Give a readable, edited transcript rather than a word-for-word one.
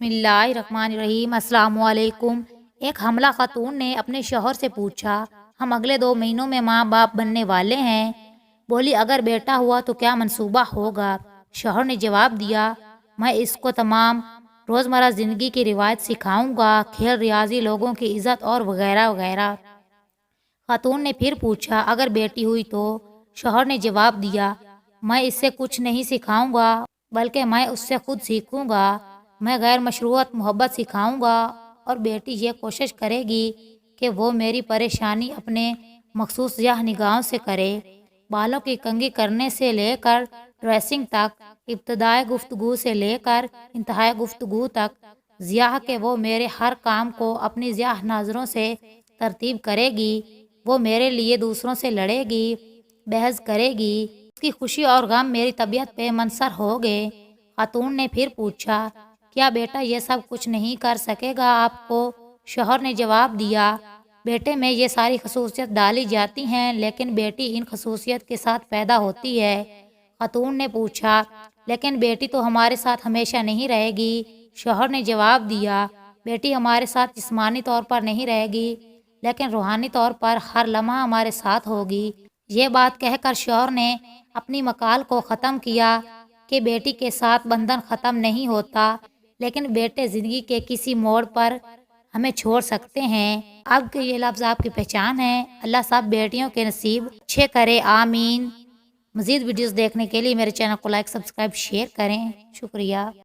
بسم اللہ الرحمن الرحیم۔ السلام علیکم۔ ایک حاملہ خاتون نے اپنے شوہر سے پوچھا، ہم اگلے 2 مہینوں میں ماں باپ بننے والے ہیں۔ بولی اگر بیٹا ہوا تو کیا منصوبہ ہوگا؟ شوہر نے جواب دیا، میں اس کو تمام روزمرہ زندگی کی روایت سکھاؤں گا، کھیل ریاضی، لوگوں کی عزت اور وغیرہ وغیرہ۔ خاتون نے پھر پوچھا اگر بیٹی ہوئی تو؟ شوہر نے جواب دیا، میں اس سے کچھ نہیں سکھاؤں گا بلکہ میں اس سے خود سیکھوں گا۔ میں غیر مشروط محبت سکھاؤں گا اور بیٹی یہ کوشش کرے گی کہ وہ میری پریشانی اپنے مخصوص نگاہوں سے کرے۔ بالوں کی کنگھی کرنے سے لے کر ڈریسنگ تک، ابتدائی گفتگو سے لے کر انتہائی گفتگو تک، کہ وہ میرے ہر کام کو اپنی نظروں سے ترتیب کرے گی۔ وہ میرے لیے دوسروں سے لڑے گی، بحث کرے گی۔ اس کی خوشی اور غم میری طبیعت پہ منحصر ہو گئے۔ خاتون نے پھر پوچھا، کیا بیٹا یہ سب کچھ نہیں کر سکے گا آپ کو؟ شوہر نے جواب دیا، بیٹے میں یہ ساری خصوصیت ڈالی جاتی ہیں لیکن بیٹی ان خصوصیت کے ساتھ پیدا ہوتی ہے۔ خاتون نے پوچھا، لیکن بیٹی تو ہمارے ساتھ ہمیشہ نہیں رہے گی؟ شوہر نے جواب دیا، بیٹی ہمارے ساتھ جسمانی طور پر نہیں رہے گی لیکن روحانی طور پر ہر لمحہ ہمارے ساتھ ہوگی۔ یہ بات کہہ کر شوہر نے اپنی مقال کو ختم کیا کہ بیٹی کے ساتھ بندھن ختم نہیں ہوتا لیکن بیٹے زندگی کے کسی موڑ پر ہمیں چھوڑ سکتے ہیں۔ اب کے یہ لفظ آپ کی پہچان ہے۔ اللہ سب بیٹیوں کے نصیب اچھے کرے، آمین۔ مزید ویڈیوز دیکھنے کے لیے میرے چینل کو لائک، سبسکرائب، شیئر کریں۔ شکریہ۔